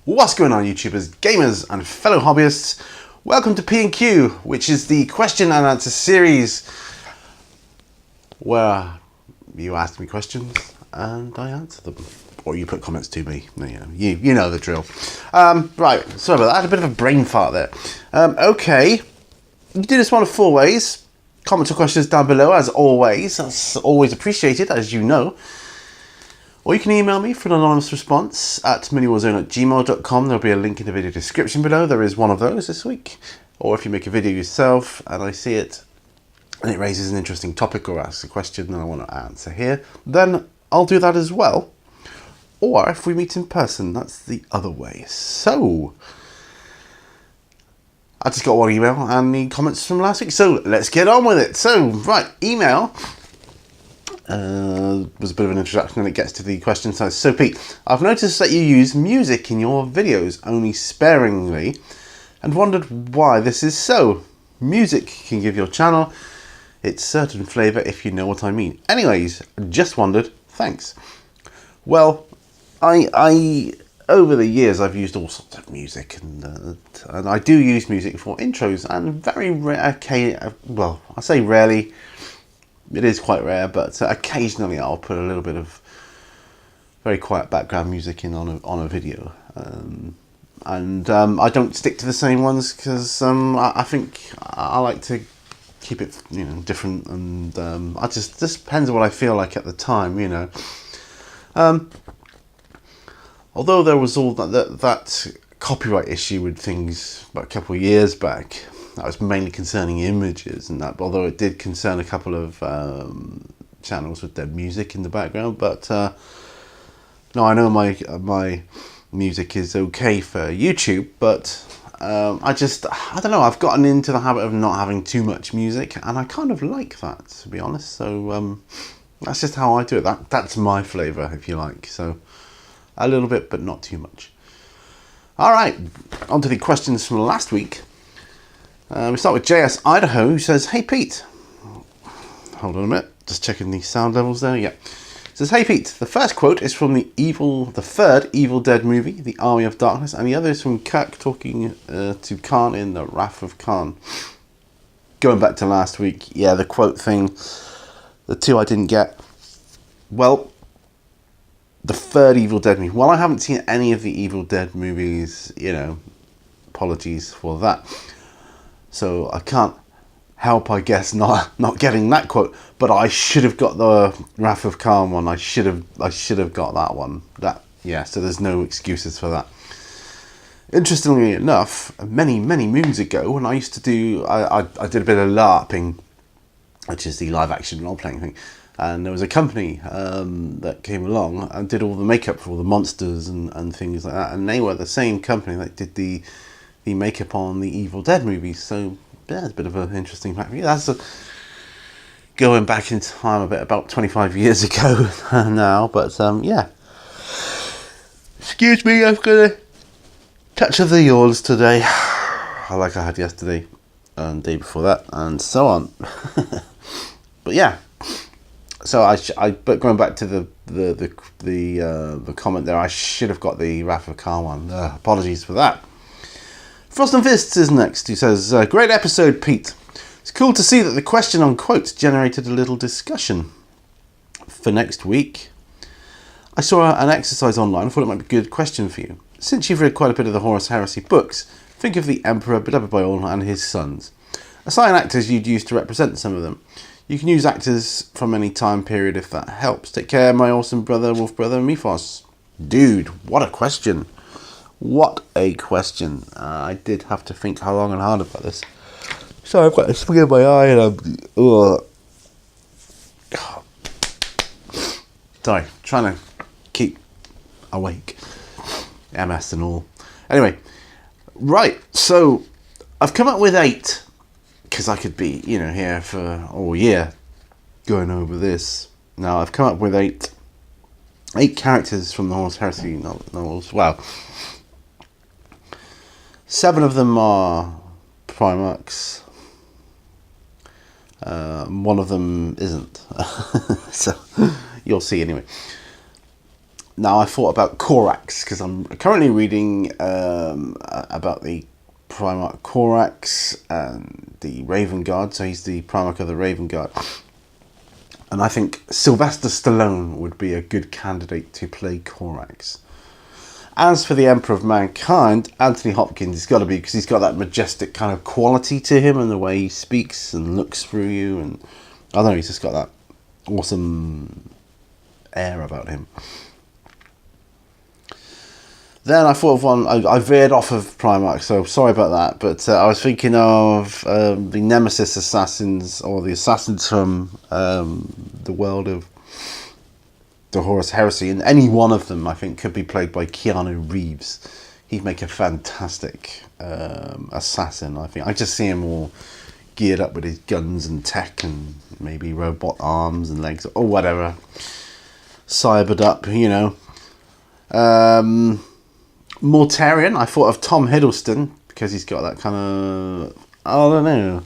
What's going on, YouTubers, gamers and fellow hobbyists? Welcome to P&Q, which is the question and answer series where you ask me questions and I answer them. Or you put comments to me. You know the drill. Right, sorry about that. I had a bit of a brain fart there. Okay, you can do this one of four ways. Comments or questions down below, as always. That's always appreciated, as you know. Or you can email me for an anonymous response at miniwarzone@gmail.com. There'll be a link in the video description below. There is one of those this week. Or if you make a video yourself and I see it and it raises an interesting topic or asks a question that I want to answer here, then I'll do that as well. Or if we meet in person, that's the other way. So, I just got one email and the comments from last week. So, let's get on with it. So, right, email was a bit of an introduction and it gets to the question. So Pete, I've noticed that you use music in your videos only sparingly and wondered why this is so. Music can give your channel its certain flavour, if you know what I mean. Anyways, just wondered, thanks. Well, I over the years I've used all sorts of music and I do use music for intros and very rare, well, I say rarely, it is quite rare, but occasionally I'll put a little bit of very quiet background music in on a video, and I don't stick to the same ones because I think I like to keep it different, and I just depends on what I feel like at the time, Although there was all that copyright issue with things about a couple of years back. That was mainly concerning images and that, although it did concern a couple of channels with their music in the background. But no, I know my music is okay for YouTube, but I don't know, I've gotten into the habit of not having too much music, and I kind of like that, to be honest. So that's just how I do it. That's my flavour, if you like. So a little bit, but not too much. All right, on to the questions from last week. We start with JS Idaho, who says, "Hey Pete." Hold on a minute, just checking the sound levels there. Yeah. It says, "Hey Pete, the first quote is from the third Evil Dead movie, The Army of Darkness, and the other is from Kirk talking to Khan in The Wrath of Khan." Going back to last week, yeah, the quote thing, the two I didn't get. Well, the third Evil Dead movie. Well, I haven't seen any of the Evil Dead movies, apologies for that. So I can't help, I guess, not getting that quote. But I should have got the Wrath of Khan one. I should have got that one. So there's no excuses for that. Interestingly enough, many moons ago, when I used to do, I did a bit of LARPing, which is the live action role playing thing. And there was a company that came along and did all the makeup for all the monsters and things like that. And they were the same company that did the makeup on the Evil Dead movies. So yeah, it's a bit of an interesting fact. Yeah, that's going back in time a bit, about 25 years ago now. But yeah. Excuse me, I've got a touch of the yawns today, like I had yesterday and the day before that, and so on. But yeah. So but going back to the comment there, I should have got the Wrath of Khan one. Apologies for that. Frost and Fists is next. He says, "Great episode, Pete. It's cool to see that the question on quotes generated a little discussion. For next week, I saw an exercise online. I thought it might be a good question for you. Since you've read quite a bit of the Horus Heresy books, think of the Emperor, beloved by all, and his sons. Assign actors you'd use to represent some of them. You can use actors from any time period if that helps. Take care, my awesome brother, Wolf Brother, Mythos." Dude, what a question. What a question. I did have to think how long and hard about this. So I've got a spring in my eye and I'm... Sorry, trying to keep awake. MS and all. Anyway, right, so I've come up with 8. Because I could be, here for all year going over this. Now, I've come up with 8 characters from the Horus Heresy novels. Well, 7 of them are Primarchs. One of them isn't. So, you'll see anyway. Now I thought about Korax, because I'm currently reading about the Primarch Korax and the Raven Guard. So he's the Primarch of the Raven Guard. And I think Sylvester Stallone would be a good candidate to play Korax. As for the Emperor of Mankind, Anthony Hopkins has got to be, because he's got that majestic kind of quality to him and the way he speaks and looks through you. And I don't know, he's just got that awesome air about him. Then I thought of one, I veered off of Primarch, so sorry about that, but I was thinking of the Nemesis assassins, or the assassins from the world of the Horus Heresy, and any one of them I think could be played by Keanu Reeves. He'd make a fantastic assassin, I think. I just see him all geared up with his guns and tech and maybe robot arms and legs, or whatever. Cybered up, you know. Mortarion, I thought of Tom Hiddleston, because he's got that kind of, I don't know,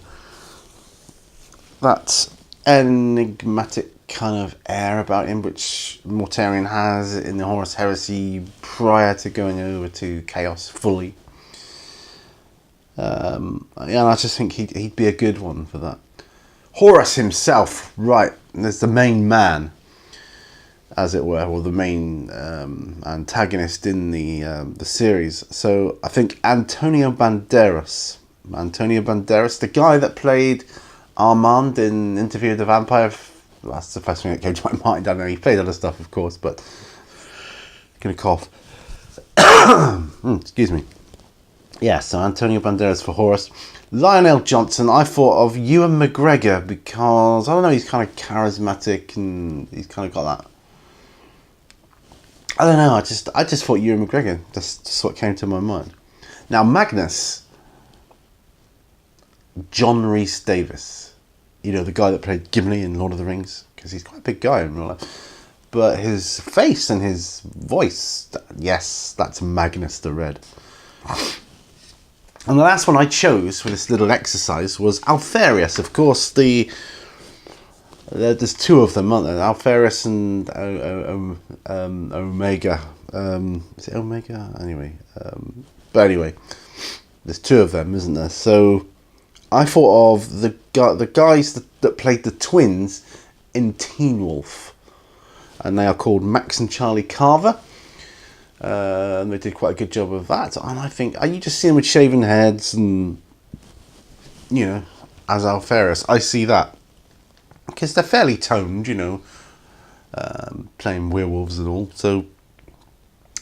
that enigmatic kind of air about him, which Mortarion has in the Horus Heresy prior to going over to Chaos fully. Yeah, I just think he'd be a good one for that. Horus himself, right, there's the main man, as it were, or the main antagonist in the series. So I think Antonio Banderas, the guy that played Armand in Interview with the Vampire. That's the first thing that came to my mind. I don't know, he played other stuff, of course, but gonna cough. Excuse me. Yeah, so Antonio Banderas for Horus. Lionel Johnson, I thought of Ewan McGregor, because I don't know, he's kind of charismatic and he's kind of got that. I don't know, I just thought Ewan McGregor. That's just what came to my mind. Now, Magnus, John Rhys Davis. You know, the guy that played Gimli in Lord of the Rings, because he's quite a big guy in real life. But his face and his voice, yes, that's Magnus the Red. And the last one I chose for this little exercise was Alfarius. Of course, there's two of them, aren't there? Alfarius and Omega. Is it Omega? Anyway. But anyway, there's two of them, isn't there? So I thought of the guys that played the twins in Teen Wolf. And they are called Max and Charlie Carver. And they did quite a good job of that. And I think, you just see them with shaven heads and, you know, as Alfarius. I see that. Because they're fairly toned, you know, playing werewolves and all. So,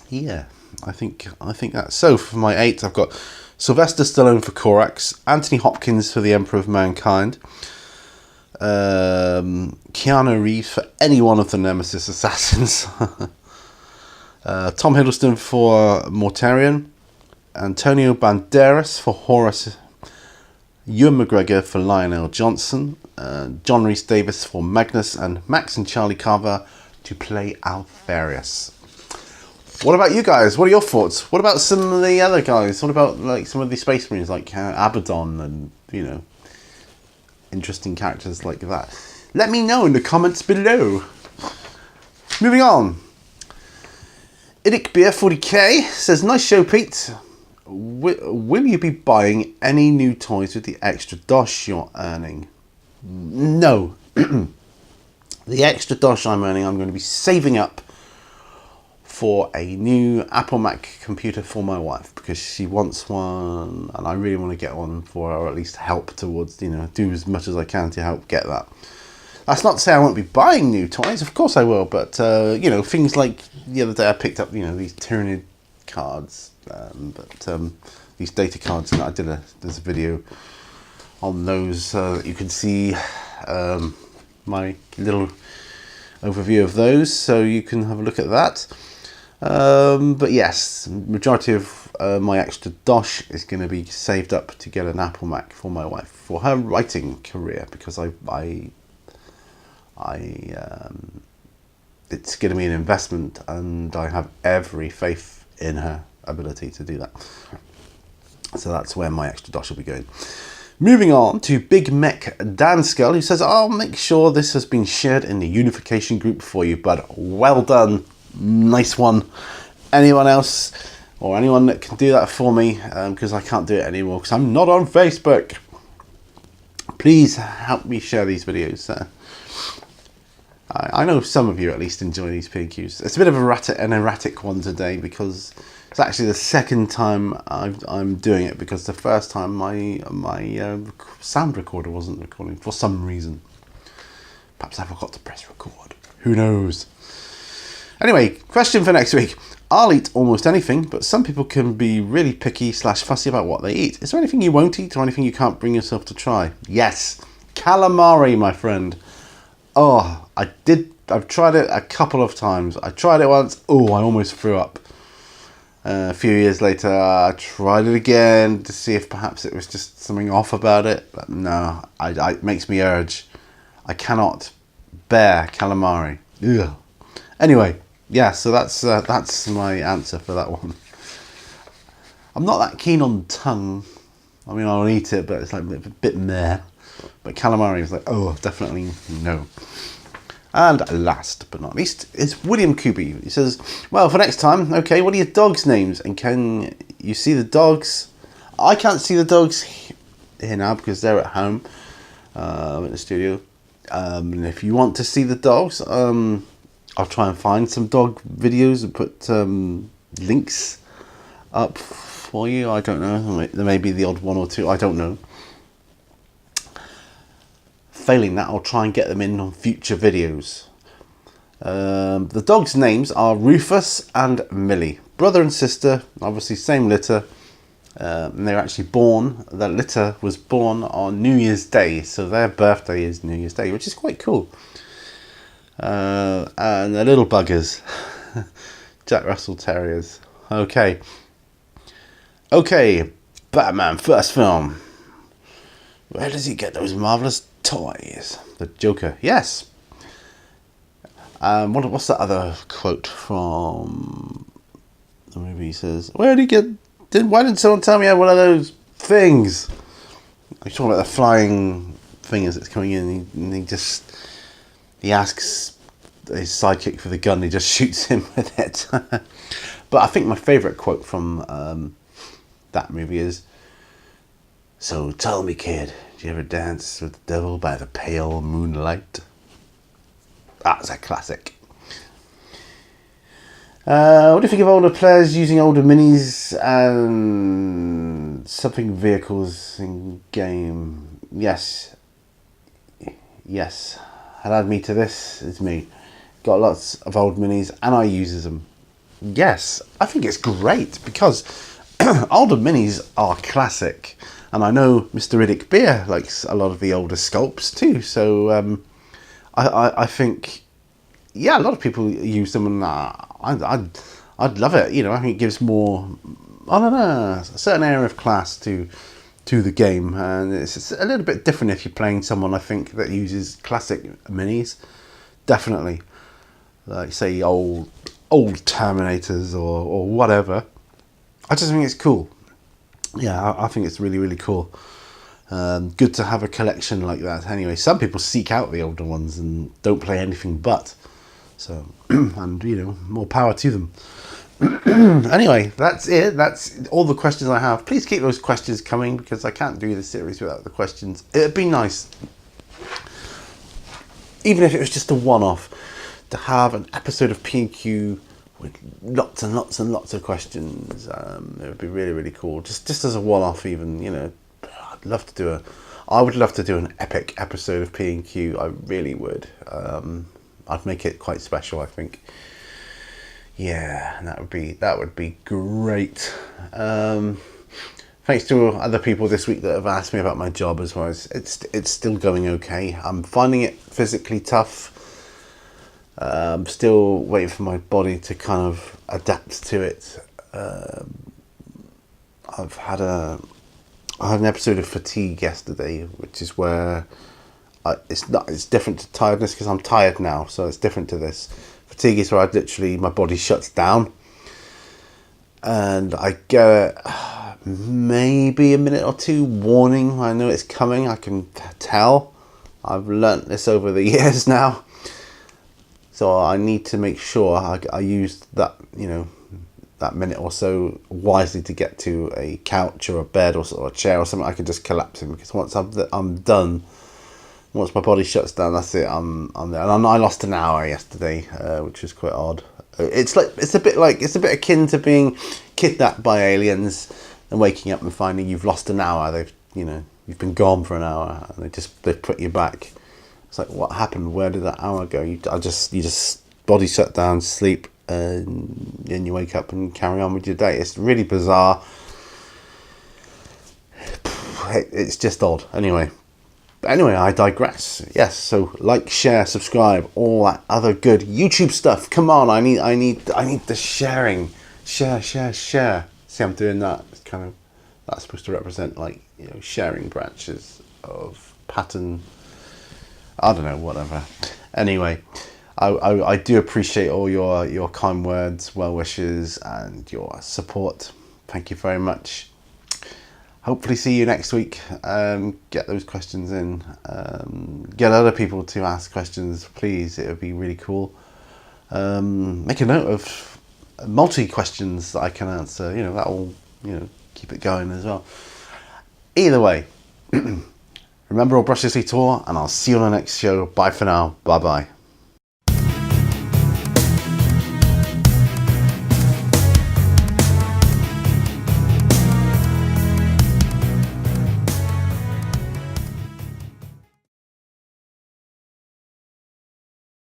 yeah, I think that's. So, for my 8, I've got Sylvester Stallone for Korax, Anthony Hopkins for the Emperor of Mankind, Keanu Reeves for any one of the Nemesis assassins, Tom Hiddleston for Mortarion, Antonio Banderas for Horus, Ewan McGregor for Lionel Johnson, John Rhys Davis for Magnus, and Max and Charlie Carver to play Alfarius. What about you guys? What are your thoughts? What about some of the other guys? What about like some of the Space Marines, like Abaddon, and you know, interesting characters like that? Let me know in the comments below. Moving on. Idic Beer 40k says, "Nice show, Pete. Will you be buying any new toys with the extra dosh you're earning?" No. The extra dosh I'm earning, I'm going to be saving up for a new Apple Mac computer for my wife, because she wants one and I really want to get one for her, or at least help towards, you know, do as much as I can to help get that. That's not to say I won't be buying new toys, of course I will, but you know, things like the other day I picked up, you know, these Tyranid cards, these data cards, and there's a video on those that you can see my little overview of those, so you can have a look at that. But yes, majority of my extra dosh is going to be saved up to get an Apple Mac for my wife for her writing career, because it's going to be an investment, and I have every faith in her ability to do that. So that's where my extra dosh will be going. Moving on to Big Mech Danskull, who says, "I'll make sure this has been shared in the unification group for you, but well done." Nice one. Anyone else or anyone that can do that for me, because I can't do it anymore because I'm not on Facebook. Please help me share these videos. I know some of you at least enjoy these PQs. It's a bit of an erratic one today because it's actually the second time I'm doing it, because the first time my sound recorder wasn't recording for some reason. Perhaps I forgot to press record. Who knows? Anyway, question for next week. I'll eat almost anything, but some people can be really picky / fussy about what they eat. Is there anything you won't eat or anything you can't bring yourself to try? Yes. Calamari, my friend. Oh, I've tried it a couple of times. I tried it once. Oh, I almost threw up. A few years later, I tried it again to see if perhaps it was just something off about it. But no, it makes me urge. I cannot bear calamari. Ugh. Anyway, yeah, so that's my answer for that one. I'm not that keen on tongue. I mean, I'll eat it, but it's like a bit meh. But calamari is like, oh, definitely no. And last but not least is William Kubi. He says, well, for next time, okay, what are your dogs' names? And can you see the dogs? I can't see the dogs here now because they're at home in the studio. And if you want to see the dogs, I'll try and find some dog videos and put links up for you. I don't know. There may be the odd one or two. I don't know. Failing that, I'll try and get them in on future videos. The dogs' names are Rufus and Millie. Brother and sister, obviously same litter. And they were actually born, the litter was born on New Year's Day. So their birthday is New Year's Day, which is quite cool. And they're little buggers. Jack Russell Terriers. Okay, Batman, first film. Where does he get those marvellous toys? The Joker, yes. What's that other quote from the movie? He says, why didn't someone tell me I had one of those things? I'm talking about the flying thing as it's coming in, and he asks his sidekick for the gun, he just shoots him with it. But I think my favourite quote from that movie is, so tell me, kid, did you ever dance with the devil by the pale moonlight? That's a classic. What do you think of older players using older minis and something vehicles in game? Yes. Add me to this. It's me. Got lots of old minis and I uses them. Yes, I think it's great because older minis are classic. And I know Mr. Riddick Beer likes a lot of the older sculpts too. So I think, yeah, a lot of people use them, and I'd love it. You know, I think it gives more, I don't know, a certain air of class to the game, and it's a little bit different if you're playing someone, I think, that uses classic minis. Definitely, like say old Terminators or whatever. I just think it's cool. Yeah, I think it's really, really cool. Good to have a collection like that. Anyway, some people seek out the older ones and don't play anything but. So, and you know, more power to them. Anyway, that's it. That's all the questions I have. Please keep those questions coming because I can't do this series without the questions. It'd be nice, even if it was just a one-off, to have an episode of P&Q with lots and lots and lots of questions. It would be really, really cool. Just as a one-off, even, you know. I would love to do an epic episode of P&Q. I really would. I'd make it quite special, I think. Yeah, that would be great. Thanks to other people this week that have asked me about my job as well. It's still going okay. I'm finding it physically tough. I'm still waiting for my body to kind of adapt to it. I had an episode of fatigue yesterday, which is where it's different to tiredness because I'm tired now, so it's different to this. Fatigue is where my body shuts down, and I get maybe a minute or two warning. I know it's coming. I can tell. I've learnt this over the years now. So I need to make sure I use that, that minute or so wisely to get to a couch or a bed or a chair or something I can just collapse in, because once I'm done, once my body shuts down, that's it. I'm there. And I lost an hour yesterday, which was quite odd. It's a bit akin to being kidnapped by aliens and waking up and finding you've lost an hour. You've been gone for an hour, and they put you back. It's like, what happened? Where did that hour go? You just body shut down, sleep, and then you wake up and carry on with your day. It's really bizarre. It's just odd. Anyway, I digress. Yes, so like, share, subscribe, all that other good YouTube stuff. Come on, I need the sharing. Share. See, I'm doing that. It's that's supposed to represent, sharing branches of pattern. I don't know, whatever. Anyway, I do appreciate all your kind words, well wishes, and your support. Thank you very much. Hopefully see you next week. Get those questions in. Get other people to ask questions, please. It would be really cool. Make a note of multi-questions that I can answer. That will, keep it going as well. Either way, remember, all brush your teeth, and I'll see you on the next show. Bye for now. Bye-bye.